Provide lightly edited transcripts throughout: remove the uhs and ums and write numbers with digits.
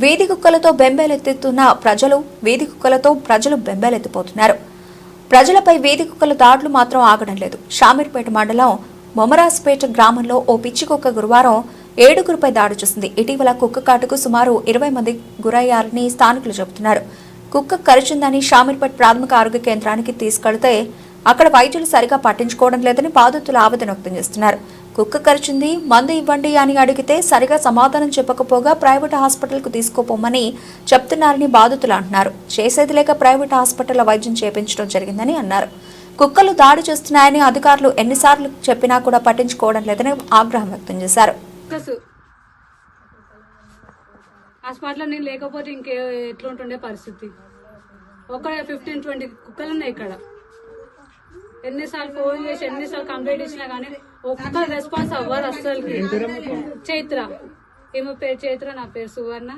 వీధి కుక్కలతో బెంబేలెత్తుతున్న ప్రజలు వీధి కుక్కలతో ప్రజలు బెంబేలెత్తిపోతున్నారు. ప్రజలపై వీధి కుక్కల దాడులు మాత్రం ఆగడం లేదు. షామీర్పేట మండలం మొమరాజ్పేట గ్రామంలో ఓ పిచ్చి కుక్క గురువారం 7గురిపై దాడి చేసింది. ఇటీవల కుక్క కాటుకు సుమారు 20 మంది గురయ్యారని స్థానికులు చెబుతున్నారు. కుక్క కరిచిందని షామీర్పేట ప్రాథమిక ఆరోగ్య కేంద్రానికి తీసుకెళ్తే అక్కడ వైద్యులు సరిగా పట్టించుకోవడం లేదని బాధితులు ఆవేదన వ్యక్తం చేస్తున్నారు. కుక్క కరిచింది, మందు ఇవ్వండి అని అడిగితే సరిగా సమాధానం చెప్పకపోగా ప్రైవేట్ హాస్పిటల్కు తీసుకోపోమని చెప్తున్నారని బాధితులు అంటున్నారు. చేసేది లేక ప్రైవేట్ హాస్పిటల్లో వైద్యం చేయించడం జరిగిందని అన్నారు. కుక్కలు దాడి చేస్తున్నాయని అధికారులు ఎన్నిసార్లు చెప్పినా కూడా పట్టించుకోవడం లేదని ఆగ్రహం వ్యక్తం చేశారు. హాస్పిటల్లో నేను లేకపోతే ఇంకే ఎట్లుంటుండే పరిస్థితి. ఒక 15-20 కుక్కలు ఉన్నాయి ఇక్కడ. ఎన్నిసార్లు ఫోన్ చేసి ఎన్నిసార్లు కంప్లైంట్ ఇచ్చినా కానీ ఒక్క రెస్పాన్స్ అవ్వరు అస్సలకి. చైత్ర, ఏమో పేరు చైత్ర, నా పేరు సువర్ణ,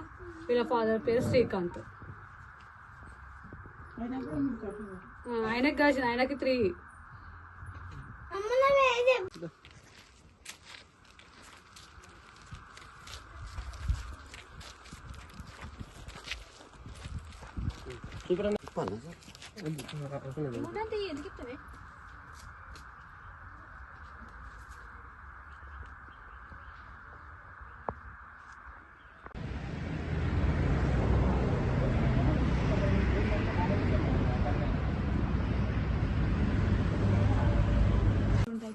వీళ్ళ ఫాదర్ పేరు శ్రీకాంత్. ఆయనకి కాసిన ఆయనకి 3.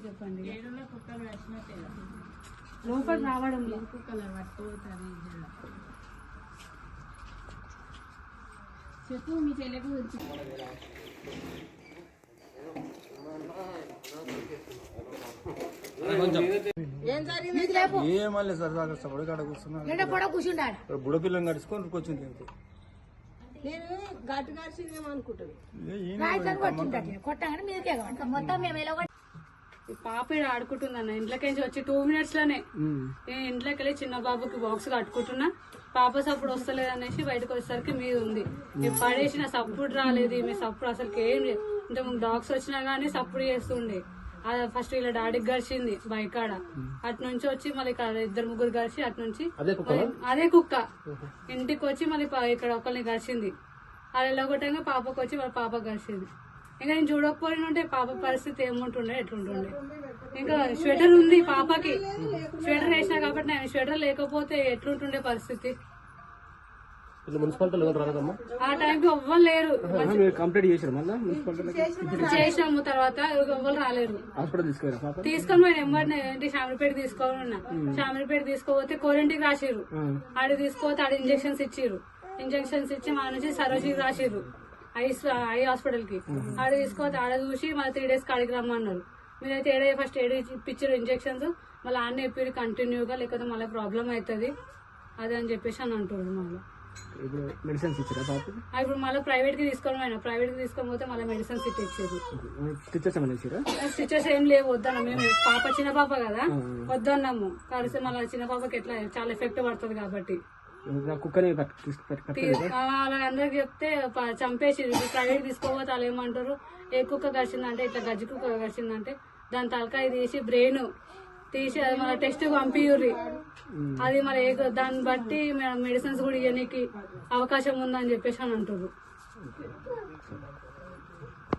చెప్పండి, లోపల రావడం చెప్పు మీ చెల్లెకు ఏమలే సార్ కూర్చున్నాడు బుడపిల్లని నడుచుకొని కూర్చుంది. నేను గట్టు గారిసిందేమో అనుకుంటాను. పాప ఆడుకుంటుందన్న. ఇంట్లోకి వచ్చి 2 minutes లోనే నేను ఇంట్లోకి వెళ్ళి చిన్న బాబుకి బాక్స్ కట్టుకుంటున్నా. పాప సప్పుడు వస్తలేదు అనేసి బయటకు వచ్చేసరికి మీద ఉంది. నేను పడేసిన సప్పుడు రాలేదు. మీ సప్పుడు అసలు ఏం లేదు. ఇంతకుముందు డాగ్స్ వచ్చినా గానీ సప్పుడు చేస్తుండే. ఫస్ట్ ఇలా డాడీకి గడిచింది బైకాడ. అటు నుంచి వచ్చి మళ్ళీ ఇక్కడ 2-3 గడిచి అటు నుంచి అదే కుక్క ఇంటికి వచ్చి మళ్ళీ ఇక్కడ ఒకరిని గడిచింది. అది వెళ్ళగొట్టంగా పాపకు వచ్చి వాళ్ళ పాప గడిచింది. ఇంకా నేను చూడకపోయినంటే పాప పరిస్థితి ఏముంటుండే ఎట్లుంటుండే. ఇంకా స్వెటర్ ఉంది పాపకి, స్వెటర్ వేసినా కాబట్టి నేను స్వెటర్ లేకపోతే ఎట్లుంటుండే పరిస్థితి. ఆ టైంకి ఎవ్వరు లేరు. చేసినాము, తర్వాత ఎవ్వరు రాలేరు. తీసుకొని పోయిన ఎమ్మడిని ఏంటి షామీర్పేట తీసుకోవాలి ఉన్నా. షామీర్పేట తీసుకోపోతే కోరింటికి రాసిర్రు. ఆడ తీసుకోపోతే ఆడ ఇంజక్షన్స్ ఇచ్చిర్రు. ఇంజక్షన్స్ ఇచ్చి మా నుంచి సరోజికి రాసిర్రు ఐ హాస్పిటల్ కి. ఆడ తీసుకోపోతే ఆడ చూసి మళ్ళీ 3 days కాడికి రమ్మన్నారు. మీరైతే ఫస్ట్ ఇప్పించారు ఇంజక్షన్స్, మళ్ళీ ఆడనే ఇప్పిరు కంటిన్యూగా, లేకపోతే మళ్ళీ ప్రాబ్లం అవుతుంది అదే అని చెప్పేసి అని అంటున్నారు. మళ్ళీ ఇప్పుడు మళ్ళీ ప్రైవేట్ కి తీసుకొని ప్రైవేట్ కి తీసుకొని పోతే మళ్ళీ మెడిసిన్స్ ఇచ్చేది. స్టిచెస్ ఏం లేవు, వద్దన్నాం మేము. పాప చిన్న పాప కదా, వద్దన్నాము. కలిసి మళ్ళీ చిన్న పాపకి ఎట్లా చాలా ఎఫెక్ట్ పడుతుంది కాబట్టి అలా అందరికి చెప్తే చంపేసి ప్రైవేట్ తీసుకోపోతే వాళ్ళు ఏమంటారు, ఏ కుక్క కరిచిందంటే ఇట్లా గజ్జి కుక్క కరిచిందంటే దాని తలకాయ తీసి బ్రెయిన్ తీసి అది మన టెస్ట్ పంపియ్యుర్రి. అది మరి దాన్ని బట్టి మెడిసిన్స్ కూడా ఇవ్వడానికి అవకాశం ఉందని చెప్పేసి అని అంటారు.